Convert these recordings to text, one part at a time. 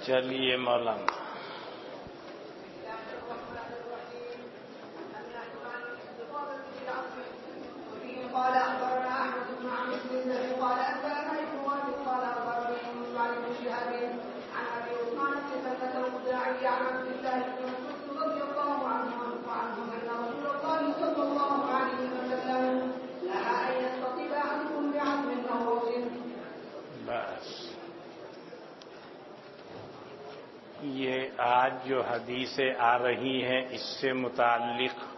چلیے مولانا. قال أخبرنا أحمد بن عمرو بن قال أنبأنا ابن وهب قال أخبرني عن ابن شهاب عن أبي عثمان بن سلمة الخزاعي عن عبد الله بن مسعود رضي الله عنه أن رسول الله صلى الله عليه وسلم نهى أن يستطيب أحدكم بعظم أو روث. بس یہ آج جو حدیثیں آ رہی ہیں اس سے متعلق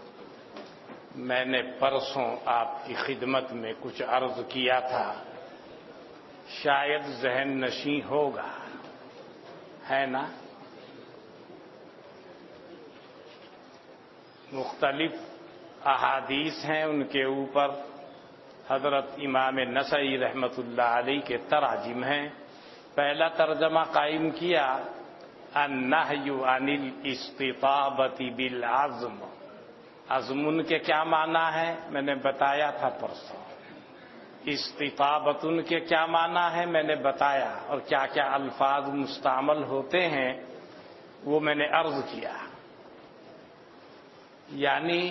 میں نے پرسوں آپ کی خدمت میں کچھ عرض کیا تھا، شاید ذہن نشیں ہوگا، ہے نا؟ مختلف احادیث ہیں، ان کے اوپر حضرت امام نسائی رحمۃ اللہ علیہ کے تراجم ہیں. پہلا ترجمہ قائم کیا النہی عن الاستطابۃ بالعزم. عزمن کے کیا معنی ہے میں نے بتایا تھا پرسوں. استطابتن کے کیا معنی ہے میں نے بتایا، اور کیا کیا الفاظ مستعمل ہوتے ہیں وہ میں نے عرض کیا. یعنی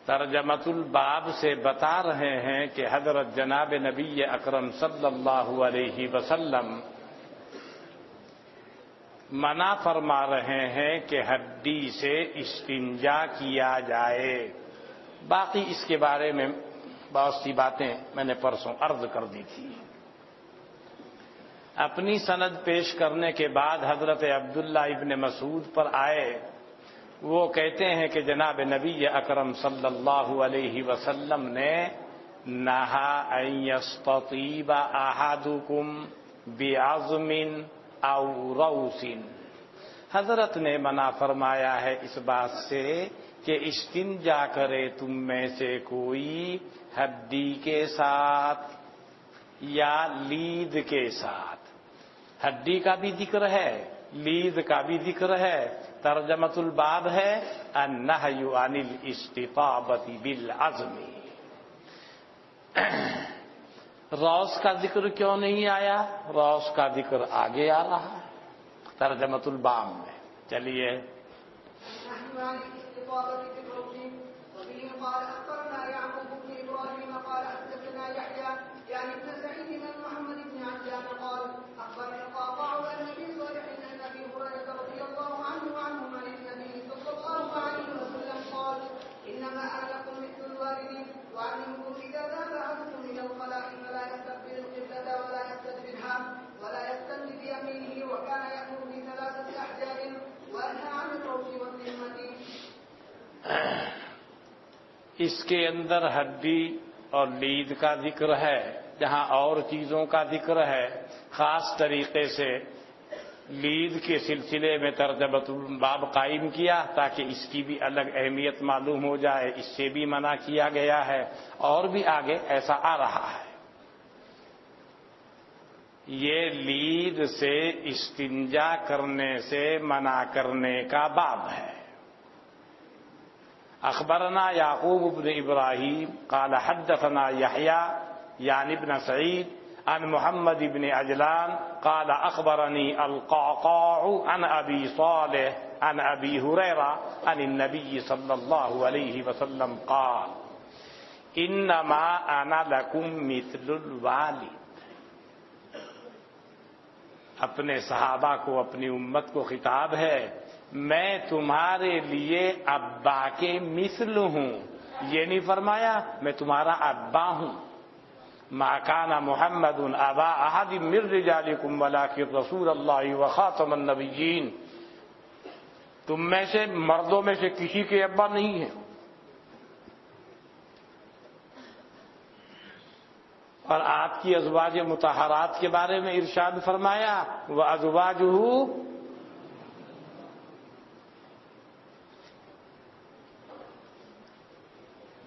ترجمۃ الباب سے بتا رہے ہیں کہ حضرت جناب نبی اکرم صلی اللہ علیہ وسلم منع فرما رہے ہیں کہ ہڈی سے استنجا کیا جائے. باقی اس کے بارے میں بہت سی باتیں میں نے پرسوں عرض کر دی تھی. اپنی سند پیش کرنے کے بعد حضرت عبداللہ ابن مسعود پر آئے. وہ کہتے ہیں کہ جناب نبی اکرم صلی اللہ علیہ وسلم نے نہا ان یستطیب احدکم بعظم او روث. حضرت نے منع فرمایا ہے اس بات سے کہ استنجا کرے تم میں سے کوئی ہڈی کے ساتھ یا لید کے ساتھ. ہڈی کا بھی ذکر ہے، لید کا بھی ذکر ہے. ترجمۃ الباب ہے النہی عن الاستطابۃ بالعزم. روث کا ذکر کیوں نہیں آیا؟ روث کا ذکر آگے آ رہا ہے ترجمۃ الباب میں. چلیے. اس کے اندر ہڈی اور لید کا ذکر ہے، جہاں اور چیزوں کا ذکر ہے. خاص طریقے سے لید کے سلسلے میں ترجمۃ الباب قائم کیا تاکہ اس کی بھی الگ اہمیت معلوم ہو جائے. اس سے بھی منع کیا گیا ہے، اور بھی آگے ایسا آ رہا ہے. یہ لید سے استنجا کرنے سے منع کرنے کا باب ہے. اخبرنا یعقوب بن ابراہیم قال حدثنا یحییٰ یعنی ابن سعید عن محمد بن عجلان قال اخبرنی القعقاع عن ابی صالح عن ابی ہریرہ عن النبی صلی اللہ علیہ وسلم قال انما انا لکم مثل الوالد. اپنے صحابہ کو، اپنی امت کو خطاب ہے، میں تمہارے لیے ابا کے مثل ہوں. یہ نہیں فرمایا میں تمہارا ابا ہوں. ما کان محمد ابا احد من رجالکم ولکن رسول اللہ وخاتم النبیین. تم میں سے مردوں میں سے کسی کے ابا نہیں ہیں. اور آپ کی ازواج مطہرات کے بارے میں ارشاد فرمایا وازواجہ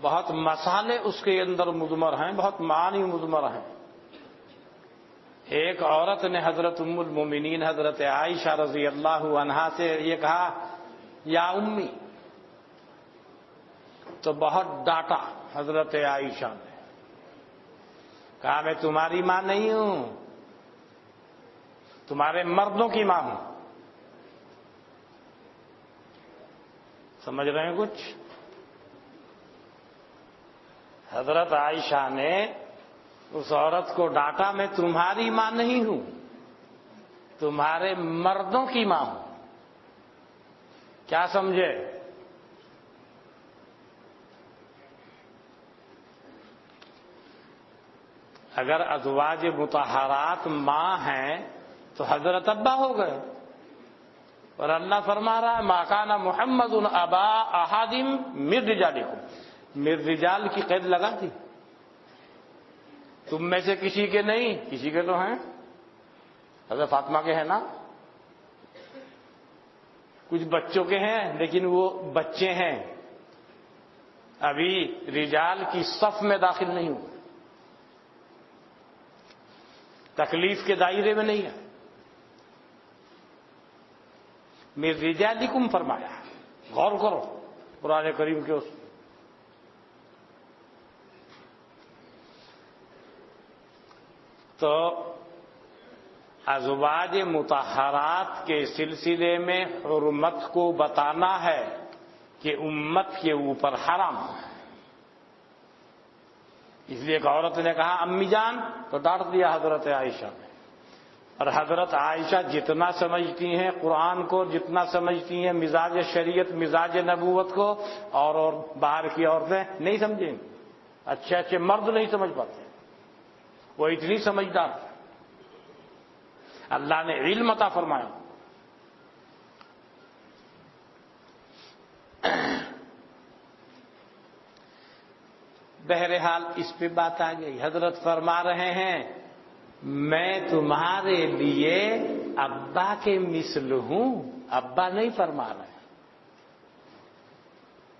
بہت مسالے اس کے اندر مضمر ہیں، بہت معنی مضمر ہیں. ایک عورت نے حضرت ام المومنین حضرت عائشہ رضی اللہ عنہا سے یہ کہا یا امی، تو بہت ڈانٹا حضرت عائشہ نے. کہا میں تمہاری ماں نہیں ہوں، تمہارے مردوں کی ماں ہوں. سمجھ رہے ہیں کچھ؟ حضرت عائشہ نے اس عورت کو ڈانٹا، میں تمہاری ماں نہیں ہوں، تمہارے مردوں کی ماں ہوں. کیا سمجھے؟ اگر ازواج مطہرات ماں ہیں تو حضرت ابا ہو گئے. اور اللہ فرما رہا ہے ما کان محمد ابا احد من رجالکم، من رجال کی قید لگا دی. تم میں سے کسی کے نہیں، کسی کے تو ہیں. حضرت فاطمہ کے ہیں نا، کچھ بچوں کے ہیں لیکن وہ بچے ہیں، ابھی رجال کی صف میں داخل نہیں ہوئے، تکلیف کے دائرے میں نہیں ہے. من رجالکم فرمایا. غور کرو قرآن کریم کے اس. تو ازواج مطہرات کے سلسلے میں حرمت کو بتانا ہے کہ امت کے اوپر حرام ہے. اس لیے ایک عورت نے کہا امی جان تو ڈانٹ دیا حضرت عائشہ نے. اور حضرت عائشہ جتنا سمجھتی ہیں قرآن کو، جتنا سمجھتی ہیں مزاج شریعت، مزاج نبوت کو، اور باہر کی عورتیں نہیں سمجھیں. اچھے اچھے مرد نہیں سمجھ پاتے، وہ اتنی سمجھدار. اللہ نے علم عطا فرمایا. بہرحال اس پہ بات آ گئی. حضرت فرما رہے ہیں میں تمہارے لیے ابا کے مثل ہوں. ابا نہیں فرما رہے.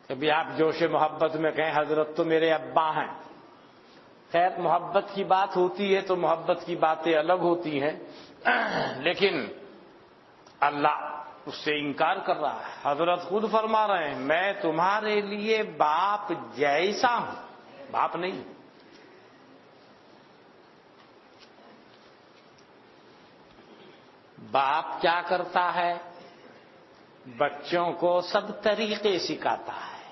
کبھی آپ جوش محبت میں کہیں حضرت تو میرے ابا ہیں. خیر محبت کی بات ہوتی ہے تو محبت کی باتیں الگ ہوتی ہیں، لیکن اللہ اس سے انکار کر رہا ہے. حضرت خود فرما رہے ہیں میں تمہارے لیے باپ جیسا ہوں، باپ نہیں. باپ کیا کرتا ہے؟ بچوں کو سب طریقے سکھاتا ہے.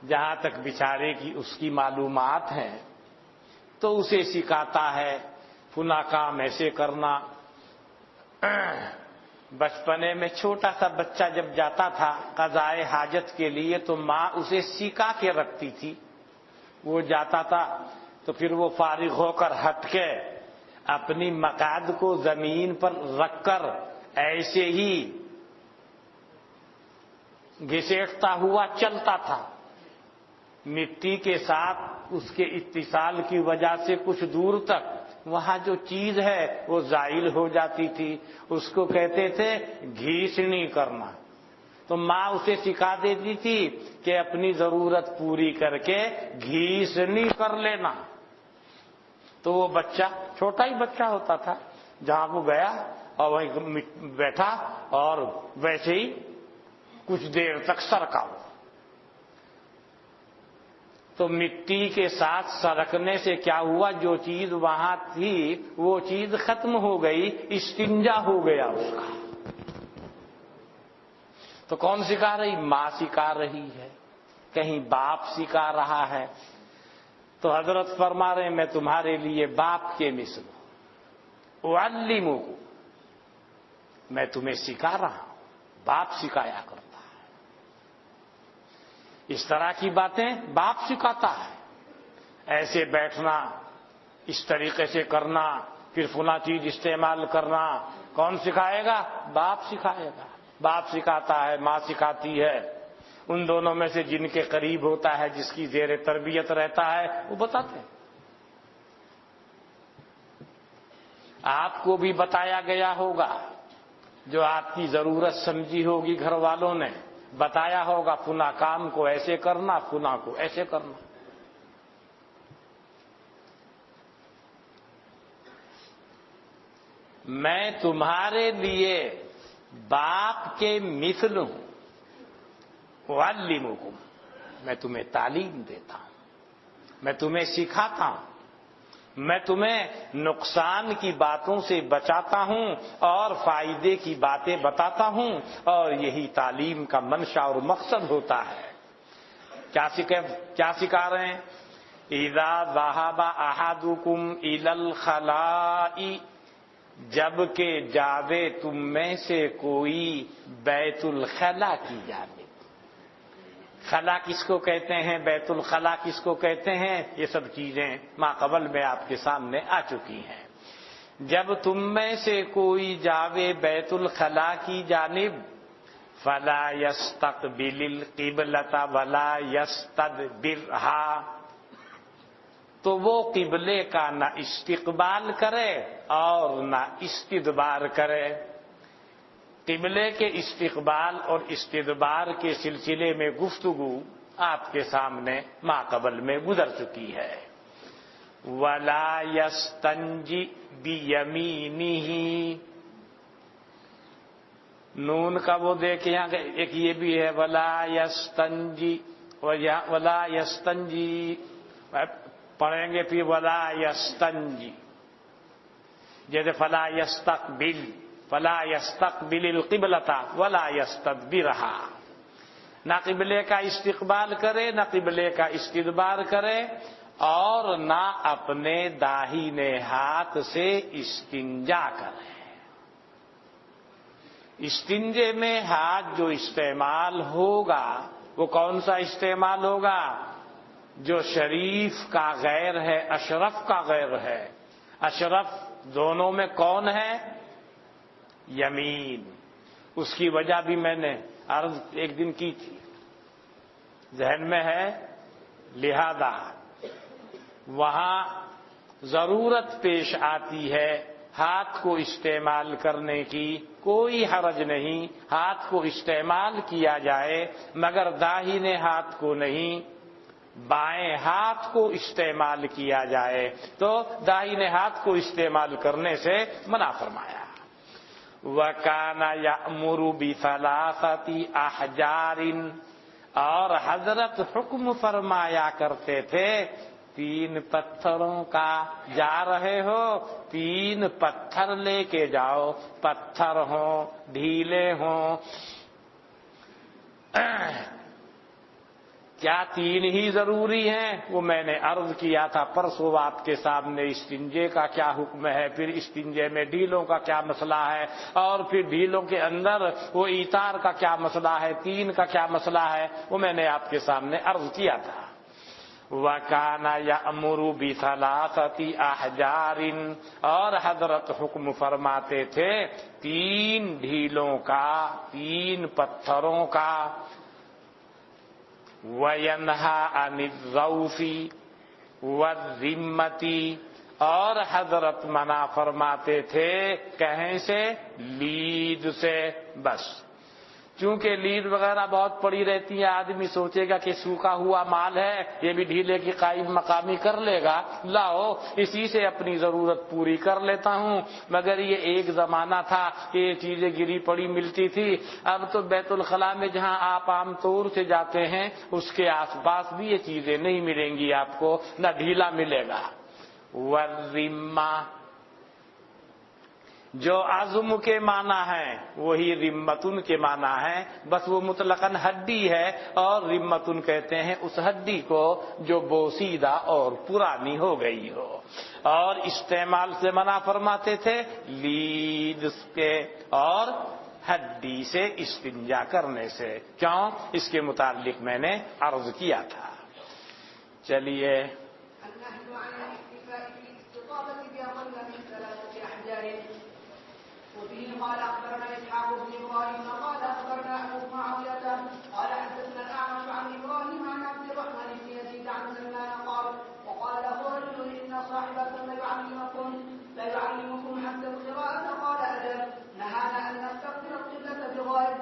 جہاں تک بیچارے کی اس کی معلومات ہیں تو اسے سکھاتا ہے فلاں کام ایسے کرنا. بچپنے میں چھوٹا سا بچہ جب جاتا تھا قضائے حاجت کے لیے تو ماں اسے سکھا کے رکھتی تھی. وہ جاتا تھا تو پھر وہ فارغ ہو کر ہٹ کے اپنی مقعد کو زمین پر رکھ کر ایسے ہی گھسیٹتا ہوا چلتا تھا. مٹی کے ساتھ اس کے اتصال کی وجہ سے کچھ دور تک وہاں جو چیز ہے وہ زائل ہو جاتی تھی. اس کو کہتے تھے گھیسنی کرنا. تو ماں اسے سکھا دیتی تھی کہ اپنی ضرورت پوری کر کے گھیسنی کر لینا. تو وہ بچہ چھوٹا ہی بچہ ہوتا تھا، جہاں وہ گیا اور وہیں بیٹھا اور ویسے ہی کچھ دیر تک سرکا. تو مٹی کے ساتھ سرکنے سے کیا ہوا؟ جو چیز وہاں تھی وہ چیز ختم ہو گئی، استنجا ہو گیا اس کا. تو کون سکھا رہی؟ ماں سکھا رہی ہے، کہیں باپ سکھا رہا ہے. تو حضرت فرما رہے ہیں میں تمہارے لیے باپ کے مثل ہوں. اعلمکم، میں تمہیں سکھا رہا ہوں. باپ سکھایا کرتا ہے. اس طرح کی باتیں باپ سکھاتا ہے. ایسے بیٹھنا، اس طریقے سے کرنا، پھر فلاں چیز استعمال کرنا کون سکھائے گا؟ باپ سکھائے گا. باپ سکھاتا ہے، ماں سکھاتی ہے. ان دونوں میں سے جن کے قریب ہوتا ہے، جس کی زیر تربیت رہتا ہے، وہ بتاتے ہیں. آپ کو بھی بتایا گیا ہوگا، جو آپ کی ضرورت سمجھی ہوگی گھر والوں نے بتایا ہوگا فلاں کام کو ایسے کرنا، فلاں کو ایسے کرنا. میں تمہارے لیے باپ کے مثل ہوں. اعلمکم، میں تمہیں تعلیم دیتا ہوں، میں تمہیں سکھاتا ہوں. میں تمہیں نقصان کی باتوں سے بچاتا ہوں اور فائدے کی باتیں بتاتا ہوں، اور یہی تعلیم کا منشا اور مقصد ہوتا ہے۔ کیا سکھا رہے ہیں؟ اذا ذهب احدکم الی الخلاء، جب کہ جاوے تم میں سے کوئی بیت الخلاء کی جانب۔ خلا کس کو کہتے ہیں، بیت الخلاء کس کو کہتے ہیں، یہ سب چیزیں ماقبل میں آپ کے سامنے آ چکی ہیں۔ جب تم میں سے کوئی جاوے بیت الخلاء کی جانب، فلا يستقبل القبلۃ ولا يستدبرها، تو وہ قبلے کا نہ استقبال کرے اور نہ استدبار کرے۔ قبلے کے استقبال اور استدبار کے سلسلے میں گفتگو آپ کے سامنے ماقبل میں گزر چکی ہے۔ وَلَا يَسْتَنْجِ بِيَمِينِهِ، نون کا وہ دیکھیں یہاں ایک یہ بھی ہے، وَلَا يَسْتَنْجِ، وَلَا يَسْتَنْجِ پڑھیں گے پھر وَلَا يَسْتَنْجِ، جیسے فَلَا يَسْتَقْبِلْ، فلا يستقبل القبلۃ ولا يستدبرها، نہ قبلے کا استقبال کرے نہ قبلے کا استدبار کرے، اور نہ اپنے داہنے ہاتھ سے استنجا کرے۔ استنجے میں ہاتھ جو استعمال ہوگا وہ کون سا استعمال ہوگا؟ جو شریف کا غیر ہے، اشرف کا غیر ہے۔ اشرف دونوں میں کون ہے؟ یمین۔ اس کی وجہ بھی میں نے عرض ایک دن کی تھی، ذہن میں ہے، لہذا وہاں ضرورت پیش آتی ہے ہاتھ کو استعمال کرنے کی، کوئی حرج نہیں، ہاتھ کو استعمال کیا جائے مگر داہنے ہاتھ کو نہیں، بائیں ہاتھ کو استعمال کیا جائے تو داہنے ہاتھ کو استعمال کرنے سے منع فرمایا۔ وَكَانَ يَأْمُرُ بِثَلَاثَةِ أَحْجَارٍ، اور حضرت حکم فرمایا کرتے تھے 3 پتھروں کا، جا رہے ہو 3 پتھر لے کے جاؤ، پتھر ہوں ڈھیلے ہوں۔ کیا 3 ہی ضروری ہیں؟ وہ میں نے عرض کیا تھا پرسوں آپ کے سامنے، استنجے کا کیا حکم ہے، پھر استنجے میں ڈھیلوں کا کیا مسئلہ ہے، اور پھر ڈھیلوں کے اندر وہ ایتار کا کیا مسئلہ ہے، 3 کا کیا مسئلہ ہے، وہ میں نے آپ کے سامنے عرض کیا تھا۔ وَكَانَ يَأْمُرُ بِثَلَاثَةِ أَحْجَارٍ، اور حضرت حکم فرماتے تھے 3 ڈھیلوں کا، 3 پتھروں کا۔ وَيَنْهَى عَنِ الرَّوْفِ وَالذِّمَّةِ، اور حضرت منع فرماتے تھے کہیں سے؟ لید سے۔ بس چونکہ لید وغیرہ بہت پڑی رہتی ہے، آدمی سوچے گا کہ سوکھا ہوا مال ہے یہ بھی ڈھیلے کی قائم مقامی کر لے گا، لاؤ اسی سے اپنی ضرورت پوری کر لیتا ہوں۔ مگر یہ ایک زمانہ تھا کہ یہ چیزیں گری پڑی ملتی تھی، اب تو بیت الخلاء میں جہاں آپ عام طور سے جاتے ہیں اس کے آس پاس بھی یہ چیزیں نہیں ملیں گی آپ کو، نہ ڈھیلا ملے گا۔ والذمہ، جو عزم کے معنی ہے وہی رمتن کے معنی ہے، بس وہ مطلقاً ہڈی ہے، اور رمتن کہتے ہیں اس ہڈی کو جو بوسیدہ اور پرانی ہو گئی ہو۔ اور استعمال سے منع فرماتے تھے لید کے اور ہڈی سے استنجا کرنے سے۔ کیوں؟ اس کے متعلق میں نے عرض کیا تھا۔ چلیے وفيه قال اخبرنا اسحاق بن ابراهيم قال اخبرنا ابو معاويه قال حدثنا الاعمش عن ابراهيم عن عبد الرحمن بن يزيد عن سلمان قال وقال له رجل ان صاحبكم ليعلمكم حتى القراءه قال اجل نهانا ان نستقبل القبله بغائط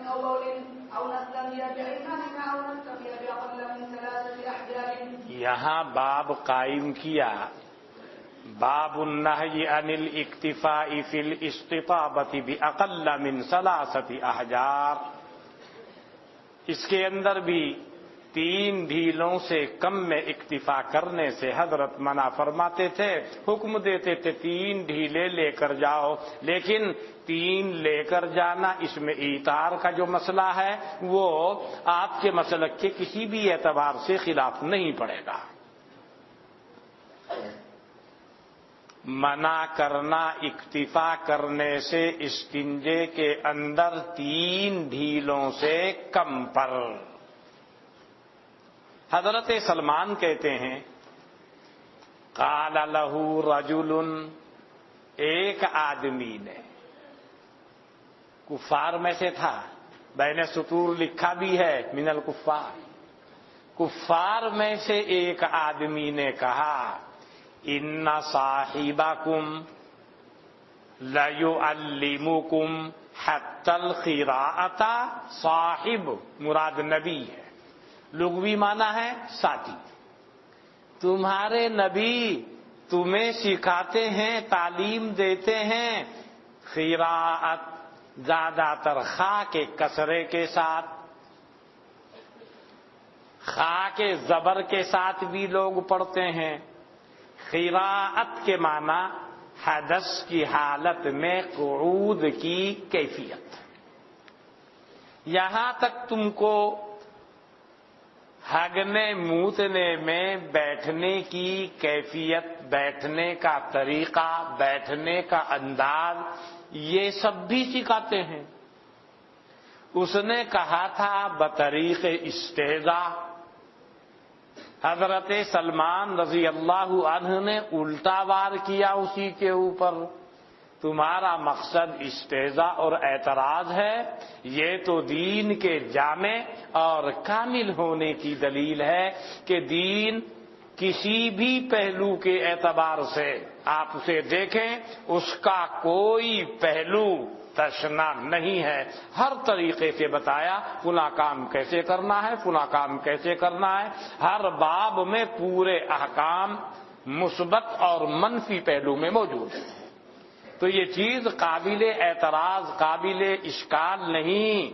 او بول او نستنجي بايماننا او نستقي باقل من 3 احجار۔ یہاں باب قائم کیا، باب النہی عن الاکتفاء فی الاستطابۃ باقل من 3 احجار۔ اس کے اندر بھی 3 ڈھیلوں سے کم میں اکتفا کرنے سے حضرت منع فرماتے تھے، حکم دیتے تھے 3 ڈھیلے لے کر جاؤ، لیکن 3 لے کر جانا اس میں ایثار کا جو مسئلہ ہے وہ آپ کے مسلک کے کسی بھی اعتبار سے خلاف نہیں پڑے گا۔ منع کرنا اکتفا کرنے سے استنجے کے اندر 3 ڈھیلوں سے کم پر۔ حضرت سلمان کہتے ہیں قال لہ رجل، ایک آدمی نے، کفار میں سے تھا، بین سطور لکھا بھی ہے من الکفار، کفار میں سے ایک آدمی نے کہا ان صاحبکم لیعلمکم حتی القراءۃ، صاحب مراد نبی ہے، لغوی معنی ہے ساتھی، تمہارے نبی تمہیں سکھاتے ہیں، تعلیم دیتے ہیں قراءت، زیادہ تر خا کے کسرے کے ساتھ، خا کے زبر کے ساتھ بھی لوگ پڑھتے ہیں۔ قراءت کے معنی حدث کی حالت میں قعود کی کیفیت، یہاں تک تم کو ہگنے موتنے میں بیٹھنے کی کیفیت، بیٹھنے کا طریقہ، بیٹھنے کا انداز، یہ سب بھی سکھاتے ہیں۔ اس نے کہا تھا بطریق استہزاء، حضرت سلمان رضی اللہ عنہ نے الٹا وار کیا اسی کے اوپر، تمہارا مقصد استہزاء اور اعتراض ہے، یہ تو دین کے جامع اور کامل ہونے کی دلیل ہے کہ دین کسی بھی پہلو کے اعتبار سے آپ اسے دیکھیں، اس کا کوئی پہلو تشنا نہیں ہے، ہر طریقے سے بتایا فلاں کام کیسے کرنا ہے، فلاں کام کیسے کرنا ہے، ہر باب میں پورے احکام مثبت اور منفی پہلو میں موجود ہیں۔ تو یہ چیز قابل اعتراض، قابل اشکال نہیں،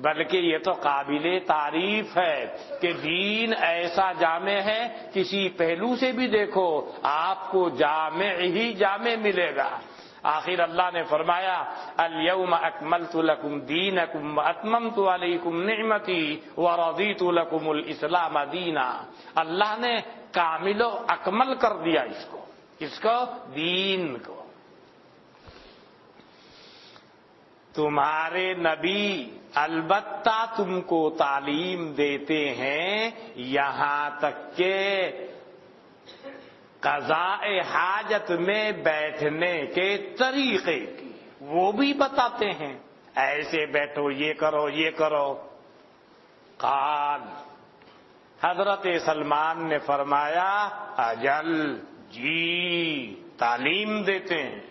بلکہ یہ تو قابل تعریف ہے کہ دین ایسا جامع ہے، کسی پہلو سے بھی دیکھو آپ کو جامع ہی جامع ملے گا۔ آخر اللہ نے فرمایا الیوم اکملت لکم دینکم واتممت علیکم نعمتی ورضیت لکم الاسلام دینا، اللہ نے کامل و اکمل کر دیا اس کو دین کو۔ تمہارے نبی البتہ تم کو تعلیم دیتے ہیں، یہاں تک کہ قضاء حاجت میں بیٹھنے کے طریقے کی وہ بھی بتاتے ہیں، ایسے بیٹھو، یہ کرو یہ کرو۔ قال، حضرت سلمان نے فرمایا اجل، جی تعلیم دیتے ہیں،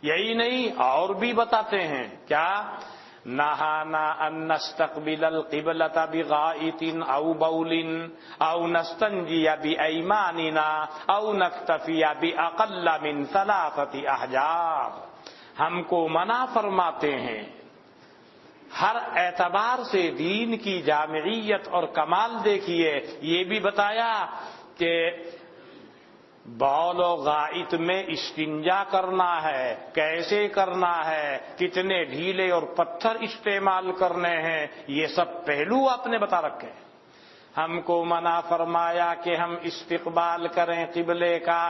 یہی نہیں اور بھی بتاتے ہیں، کیا؟ نہانا ان نستقبل القبلۃ بغائط او بول او نستنجی بایماننا او نکتفی باقل من 3 احجار، ہم کو منع فرماتے ہیں ہر اعتبار سے دین کی جامعیت اور کمال دیکھیے، یہ بھی بتایا کہ بول و غائط میں استنجا کرنا ہے، کیسے کرنا ہے، کتنے ڈھیلے اور پتھر استعمال کرنے ہیں، یہ سب پہلو آپ نے بتا رکھے ہیں۔ ہم کو منع فرمایا کہ ہم استقبال کریں قبلے کا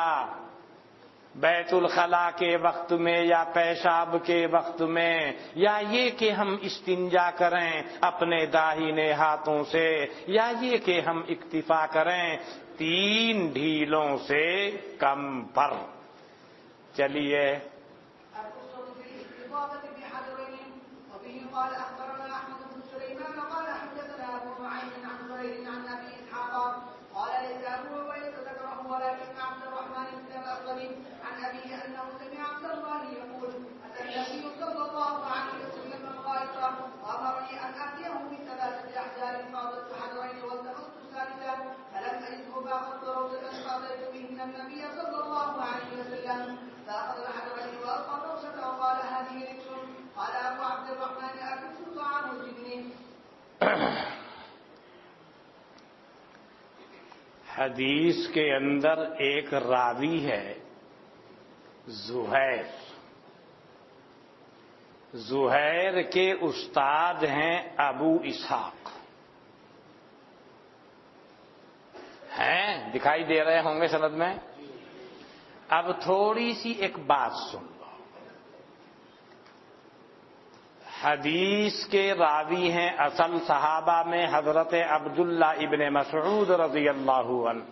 بیت الخلاء کے وقت میں یا پیشاب کے وقت میں، یا یہ کہ ہم استنجا کریں اپنے داہنے ہاتھوں سے، یا یہ کہ ہم اکتفا کریں 3 ڈھیلوں سے کم پر۔ چلیے حدیث کے اندر ایک راوی ہے زہیر. زہیر کے استاد ہیں ابو اسحاق. ہیں دکھائی دے رہے ہوں گے سند میں. اب تھوڑی سی ایک بات سن لو. حدیث کے راوی ہیں اصل صحابہ میں حضرت عبداللہ ابن مسعود رضی اللہ عنہ.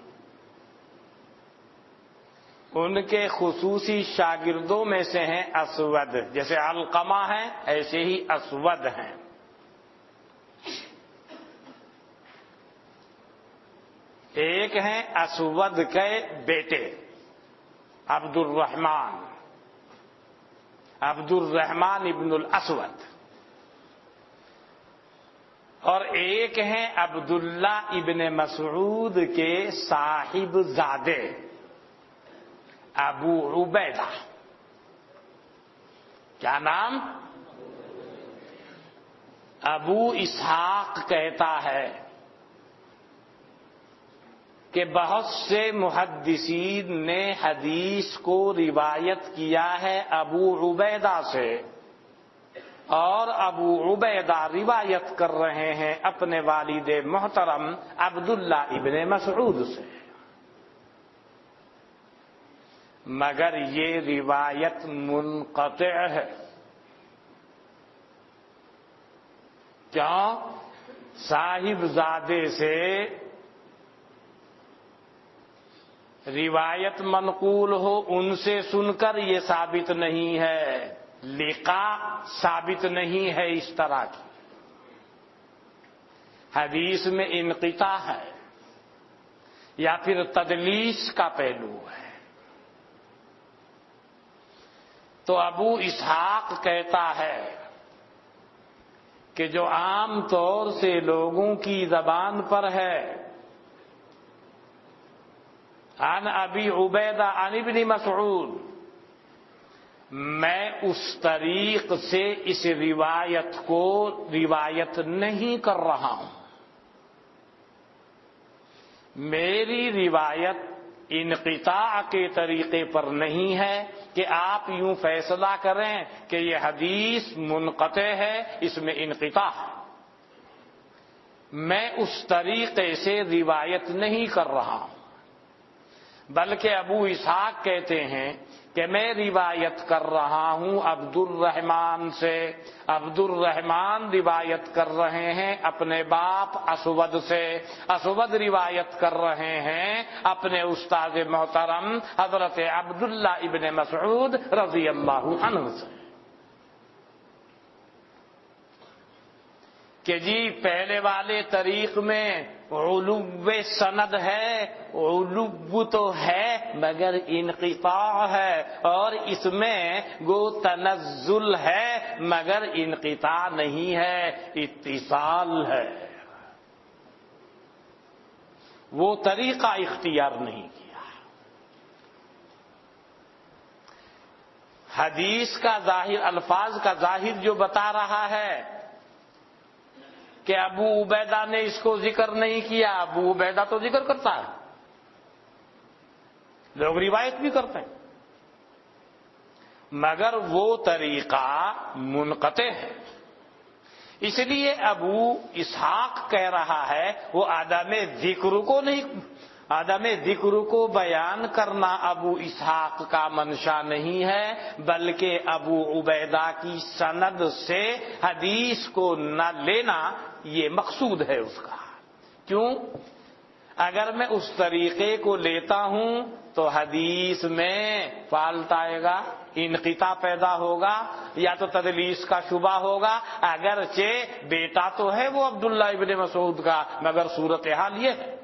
ان کے خصوصی شاگردوں میں سے ہیں اسود، جیسے علقمہ ہیں ایسے ہی اسود ہیں. ایک ہیں اسود کے بیٹے عبد الرحمن ابن الاسود، اور ایک ہیں عبداللہ ابن مسعود کے صاحب زادے ابو عبیدہ. کیا نام؟ ابو اسحاق کہتا ہے کہ بہت سے محدثین نے حدیث کو روایت کیا ہے ابو عبیدہ سے، اور ابو عبیدہ روایت کر رہے ہیں اپنے والد محترم عبداللہ ابن مسعود سے، مگر یہ روایت منقطع ہے. کیوں؟ صاحب زادے سے روایت منقول ہو، ان سے سن کر یہ ثابت نہیں ہے. لقاء ثابت نہیں ہے اس طرح کی. حدیث میں انقطاع ہے یا پھر تدلیس کا پہلو ہے. تو ابو اسحاق کہتا ہے کہ جو عام طور سے لوگوں کی زبان پر ہے، عن ابی عبیدہ عن ابن مسعود، میں اس طریق سے اس روایت کو روایت نہیں کر رہا ہوں. میری روایت انقطاع کے طریقے پر نہیں ہے کہ آپ یوں فیصلہ کریں کہ یہ حدیث منقطع ہے، اس میں انقطاع ہے. میں اس طریقے سے روایت نہیں کر رہا ہوں، بلکہ ابو اسحاق کہتے ہیں کہ میں روایت کر رہا ہوں عبد الرحمن سے. عبد الرحمن روایت کر رہے ہیں اپنے باپ اسود سے. اسود روایت کر رہے ہیں اپنے استاد محترم حضرت عبداللہ ابن مسعود رضی اللہ عنہ سے. کہ جی پہلے والے طریق میں علو سند ہے، علو تو ہے مگر انقطاع ہے، اور اس میں گو تنزل ہے مگر انقطاع نہیں ہے، اتصال ہے. وہ طریقہ اختیار نہیں کیا. حدیث کا ظاہر، الفاظ کا ظاہر جو بتا رہا ہے کہ ابو عبیدہ نے اس کو ذکر نہیں کیا. ابو عبیدہ تو ذکر کرتا ہے، لوگ روایت بھی کرتے ہیں، مگر وہ طریقہ منقطع ہے. اس لیے ابو اسحاق کہہ رہا ہے وہ عدم ذکر کو بیان کرنا ابو اسحاق کا منشا نہیں ہے، بلکہ ابو عبیدہ کی سند سے حدیث کو نہ لینا یہ مقصود ہے اس کا. کیوں؟ اگر میں اس طریقے کو لیتا ہوں تو حدیث میں فالٹ آئے گا، انقطاع پیدا ہوگا، یا تو تدلیس کا شبہ ہوگا. اگرچہ بیٹا تو ہے وہ عبداللہ ابن مسعود کا، مگر صورتحال یہ ہے.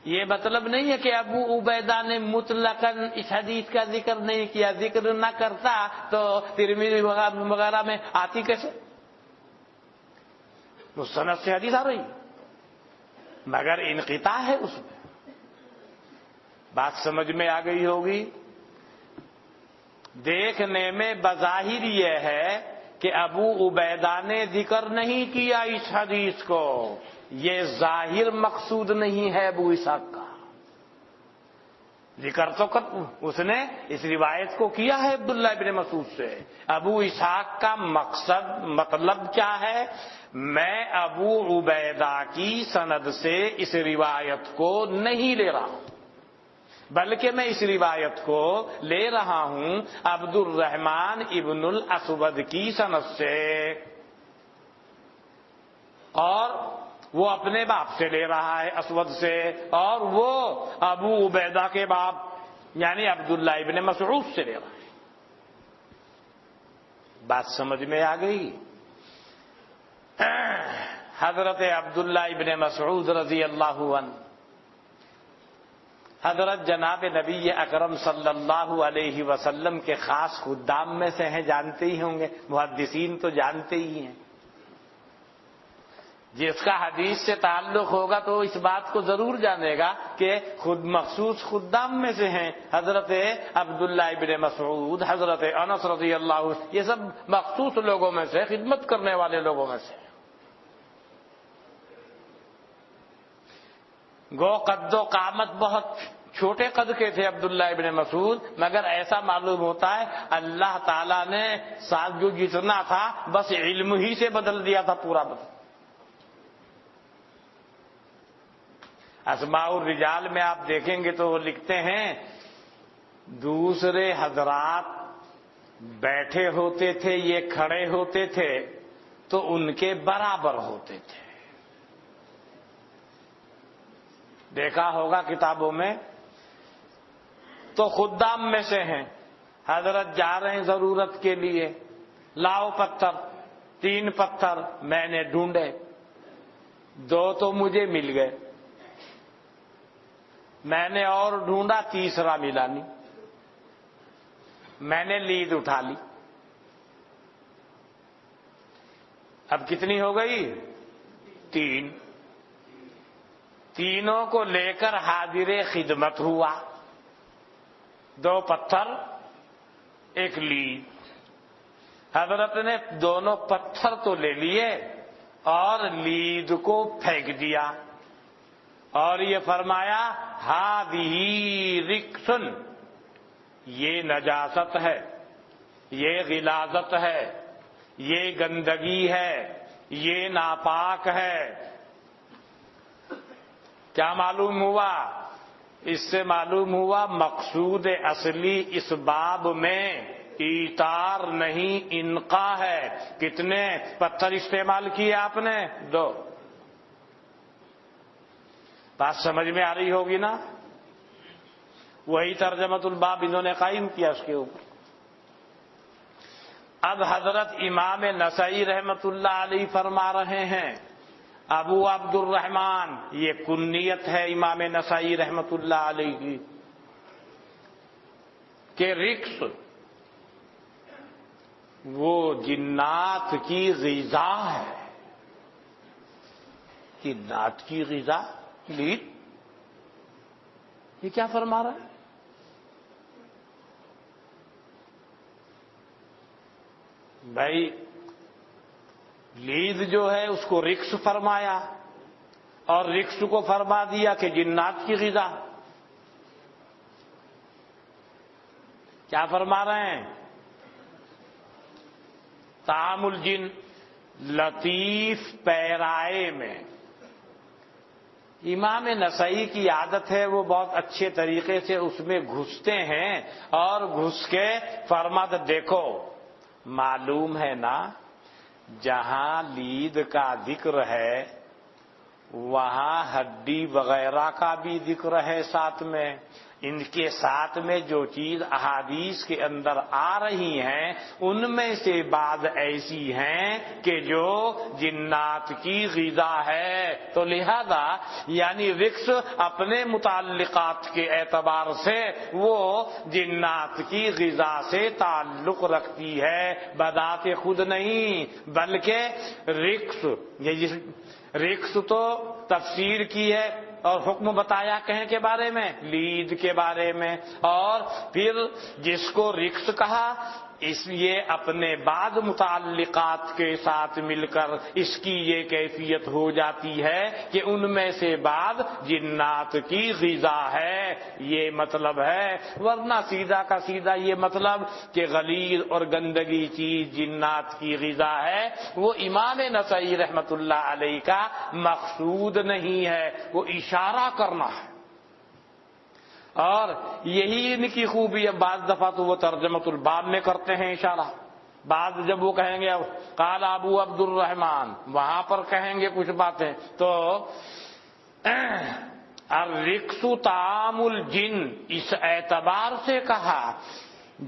یہ مطلب نہیں ہے کہ ابو عبیدہ نے مطلقاً اس حدیث کا ذکر نہیں کیا. ذکر نہ کرتا تو ترمذی وغیرہ میں آتی کیسے؟ مستند سے حدیث آ رہی، مگر انقطاع ہے اس میں. بات سمجھ میں آ گئی ہوگی. دیکھنے میں بظاہر یہ ہے کہ ابو عبیدہ نے ذکر نہیں کیا اس حدیث کو، یہ ظاہر مقصود نہیں ہے ابو اسحاق کا، ذکر تو اس نے اس روایت کو کیا ہے عبداللہ ابن مسعود سے۔ ابو اسحاق کا مطلب کیا ہے؟ میں ابو عبیدہ کی سند سے اس روایت کو نہیں لے رہا ہوں، بلکہ میں اس روایت کو لے رہا ہوں عبد الرحمن ابن الاسود کی سند سے، اور وہ اپنے باپ سے لے رہا ہے اسود سے، اور وہ ابو عبیدہ کے باپ یعنی عبداللہ ابن مسعود سے لے رہا ہے۔ بات سمجھ میں آ گئی؟ حضرت عبداللہ ابن مسعود رضی اللہ عنہ حضرت جناب نبی اکرم صلی اللہ علیہ وسلم کے خاص خدام میں سے ہیں، جانتے ہی ہوں گے، محدثین تو جانتے ہی ہیں۔ جس کا حدیث سے تعلق ہوگا تو اس بات کو ضرور جانے گا کہ خود مخصوص خدام میں سے ہیں حضرت عبداللہ ابن مسعود، حضرت انس رضی اللہ عنہ، یہ سب مخصوص لوگوں میں سے، خدمت کرنے والے لوگوں میں سے۔ گو قد و قامت بہت چھوٹے قد کے تھے عبداللہ ابن مسعود، مگر ایسا معلوم ہوتا ہے اللہ تعالیٰ نے ساتھ جو جتنا تھا بس علم ہی سے بدل دیا تھا، پورا بدل۔ اسماء الرجال میں آپ دیکھیں گے تو وہ لکھتے ہیں دوسرے حضرات بیٹھے ہوتے تھے، یہ کھڑے ہوتے تھے تو ان کے برابر ہوتے تھے۔ دیکھا ہوگا کتابوں میں۔ تو خدام میں سے ہیں، حضرت جا رہے ہیں ضرورت کے لیے، لاؤ پتھر، 3 پتھر میں نے ڈھونڈے، 2 تو مجھے مل گئے، میں نے اور ڈھونڈا، تیسرا ملا نہیں، میں نے لید اٹھا لی۔ اب کتنی ہو گئی؟ 3۔ تینوں کو لے کر حاضر خدمت ہوا، 2 پتھر 1 لید۔ حضرت نے دونوں پتھر تو لے لیے اور لید کو پھینک دیا، اور یہ فرمایا ہذہ رکس، یہ نجاست ہے، یہ غلاظت ہے، یہ گندگی ہے، یہ ناپاک ہے۔ کیا معلوم ہوا؟ اس سے معلوم ہوا مقصود اصلی اس باب میں ایثار نہیں انقا ہے۔ کتنے پتھر استعمال کیے آپ نے؟ 2۔ بات سمجھ میں آ رہی ہوگی نا؟ وہی ترجمۃ الباب انہوں نے قائم کیا اس کے اوپر۔ اب حضرت امام نسائی رحمت اللہ علیہ فرما رہے ہیں، ابو عبد الرحمن، یہ کنیت ہے امام نسائی رحمت اللہ علیہ کی، کہ رکس وہ جنات کی غذا ہے۔ جنات کی غذا؟ لید؟ یہ کیا فرما رہا ہے؟ بھائی لید جو ہے اس کو رکس فرمایا، اور رکس کو فرما دیا کہ جنات کی غذا۔ کیا فرما رہے ہیں؟ طعام الجن لطیف پیرائے میں امام نسائی کی عادت ہے، وہ بہت اچھے طریقے سے اس میں گھستے ہیں، اور گھس کے فرماتے دیکھو معلوم ہے نا جہاں لید کا ذکر ہے وہاں ہڈی وغیرہ کا بھی ذکر ہے ساتھ میں۔ ان کے ساتھ میں جو چیز احادیث کے اندر آ رہی ہیں ان میں سے بعض ایسی ہیں کہ جو جنات کی غذا ہے، تو لہذا یعنی رکس اپنے متعلقات کے اعتبار سے وہ جنات کی غذا سے تعلق رکھتی ہے، بذات خود نہیں، بلکہ رکس تو تفسیر کی ہے اور حکم بتایا کہیں کے بارے میں، لید کے بارے میں، اور پھر جس کو رکس کہا اس لیے اپنے بعد متعلقات کے ساتھ مل کر اس کی یہ کیفیت ہو جاتی ہے کہ ان میں سے بعد جنات کی غذا ہے، یہ مطلب ہے، ورنہ سیدھا کا سیدھا یہ مطلب کہ غلیظ اور گندگی چیز جنات کی غذا ہے، وہ امام نسائی رحمت اللہ علیہ کا مقصود نہیں ہے، وہ اشارہ کرنا ہے۔ اور یہی ان کی خوبی ہے، بعض دفعہ تو وہ ترجمۃ الباب میں کرتے ہیں اشارہ، بعض جب وہ کہیں گے قال ابو عبد الرحمن، وہاں پر کہیں گے کچھ باتیں، تو الرقص طعام الجن اس اعتبار سے کہا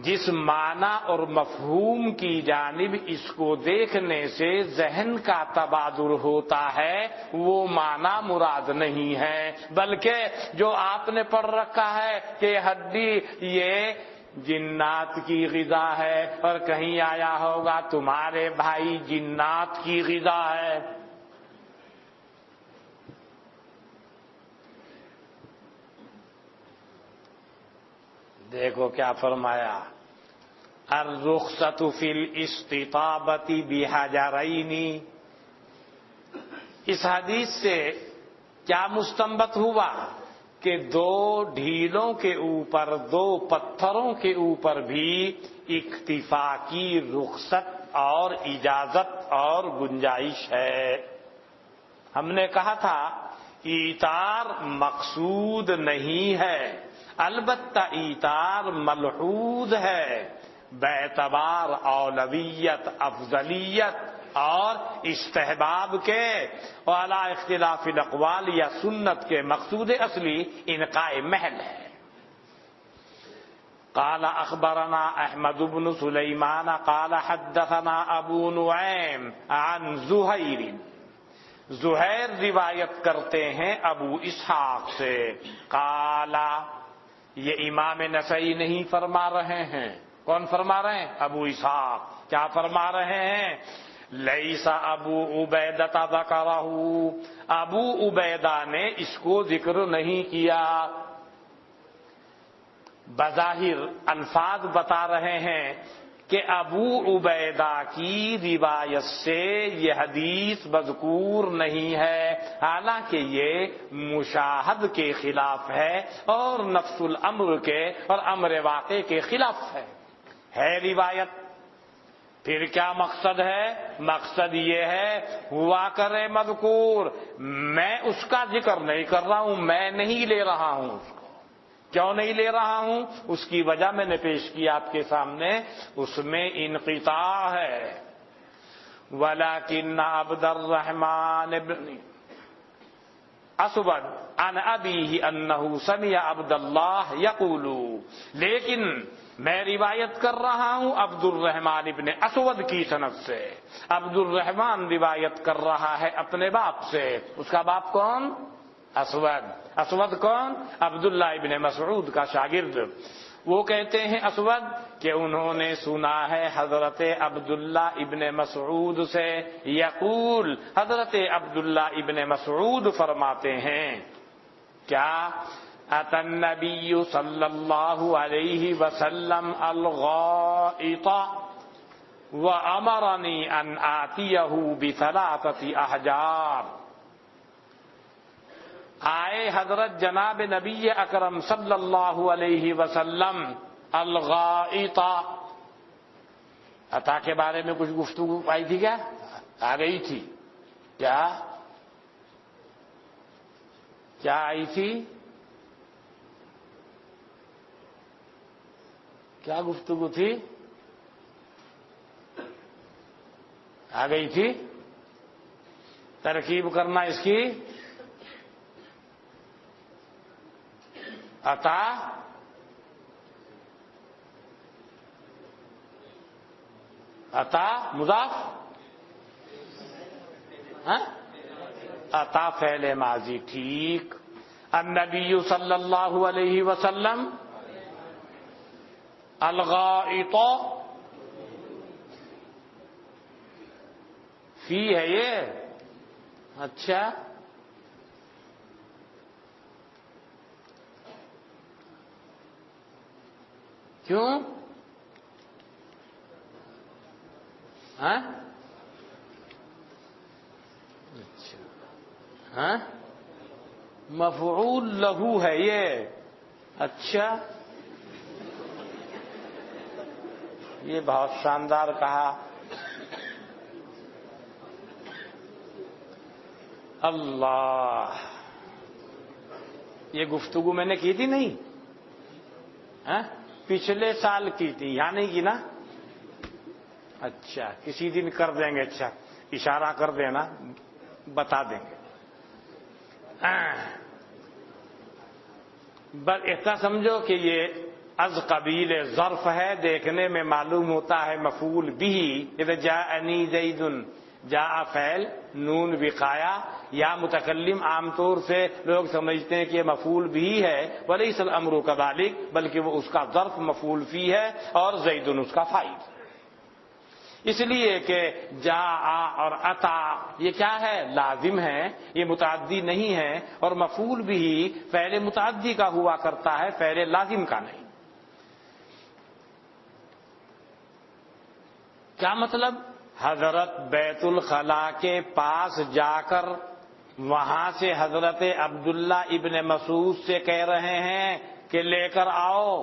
جس معنی اور مفہوم کی جانب اس کو دیکھنے سے ذہن کا تبادر ہوتا ہے وہ معنی مراد نہیں ہے، بلکہ جو آپ نے پڑھ رکھا ہے کہ ہڈی یہ جنات کی غذا ہے، اور کہیں آیا ہوگا تمہارے بھائی جنات کی غذا ہے۔ دیکھو کیا فرمایا، الرخصۃ فی الاستطابۃ بحجرین، اس حدیث سے کیا مستنبط ہوا کہ دو ڈھیلوں کے اوپر، دو پتھروں کے اوپر بھی اکتفا کی رخصت اور اجازت اور گنجائش ہے۔ ہم نے کہا تھا ایثار مقصود نہیں ہے، البتہ ایثار ملحوظ ہے باعتبار اولویت، افضلیت اور استحباب کے، وعلی اختلاف الاقوال یا سنت کے مقصود اصلی انقاء محل ہے۔ قال اخبرنا احمد بن سلیمان قال حدثنا ابو نعیم عن زہیر، زہیر روایت کرتے ہیں ابو اسحاق سے، قال، یہ امام نسائی نہیں فرما رہے ہیں، کون فرما رہے ہیں؟ ابو اسحاق۔ کیا فرما رہے ہیں؟ لیس ابو عبیدہ ذکرہ، ابو عبیدہ نے اس کو ذکر نہیں کیا۔ بظاہر الفاظ بتا رہے ہیں کہ ابو عبیدہ کی روایت سے یہ حدیث مذکور نہیں ہے، حالانکہ یہ مشاہد کے خلاف ہے اور نفس الامر کے اور امر واقع کے خلاف ہے روایت۔ پھر کیا مقصد ہے؟ مقصد یہ ہے ہوا کرے مذکور، میں اس کا ذکر نہیں کر رہا ہوں، میں نہیں لے رہا ہوں اس کو۔ کیوں نہیں لے رہا ہوں؟ اس کی وجہ میں نے پیش کی آپ کے سامنے، اس میں انقطاع ہے۔ وَلَكِنَّ عَبْدَ الرَّحْمَنِ بْنِ اسود عن ابیہ انہ سمع عبد اللہ یقول، لیکن میں روایت کر رہا ہوں عبد الرحمن ابن اسود کی سند سے۔ عبد الرحمن روایت کر رہا ہے اپنے باپ سے، اس کا باپ کون؟ اسود۔ اسود کون؟ عبداللہ ابن مسعود کا شاگرد۔ وہ کہتے ہیں اسود کہ انہوں نے سنا ہے حضرت عبداللہ ابن مسعود سے، یقول، حضرت عبداللہ ابن مسعود فرماتے ہیں کیا؟ اتى النبی صلی اللہ علیہ وسلم الغائط وامرنی ان آتیہ بثلاثة احجار، آئے حضرت جناب نبی اکرم صلی اللہ علیہ وسلم الغائط، عطا کے بارے میں کچھ گفتگو آئی تھی کیا؟ آ گئی تھی کیا؟ کیا آئی تھی؟ کیا گفتگو تھی؟ آ گئی تھی؟ ترکیب کرنا اس کی، عطا عطا مضاف، عطا فعل ماضی، ٹھیک۔ النبی صلی اللہ علیہ وسلم الغائط، فی ہے یہ، اچھا، کیوں؟ ہاں اچھا ہاں مفعول لہو ہے یہ، اچھا یہ بہت شاندار کہا. اللہ، یہ گفتگو میں نے کی تھی نہیں؟ پچھلے سال کی تھی، یہاں نہیں کی نا؟ اچھا کسی دن کر دیں گے. اچھا اشارہ کر دینا، بتا دیں گے. بس اتنا سمجھو کہ یہ از قبیل ظرف ہے، دیکھنے میں معلوم ہوتا ہے مفعول بھی. اذا جاءنی زید، جاء فعل نون وقایا، یا متکلم عام طور سے لوگ سمجھتے ہیں کہ یہ مفعول بھی ہے، ولیس الامر کذالک، بلکہ وہ اس کا ظرف مفعول فی ہے اور زید اس کا فاعل. اس لیے کہ جاء اور اتا یہ کیا ہے؟ لازم ہے، یہ متعدی نہیں ہے، اور مفعول بھی فعل متعدی کا ہوا کرتا ہے، فعل لازم کا نہیں. کیا مطلب؟ حضرت بیت الخلاء کے پاس جا کر وہاں سے حضرت عبداللہ ابن مسعود سے کہہ رہے ہیں کہ لے کر آؤ.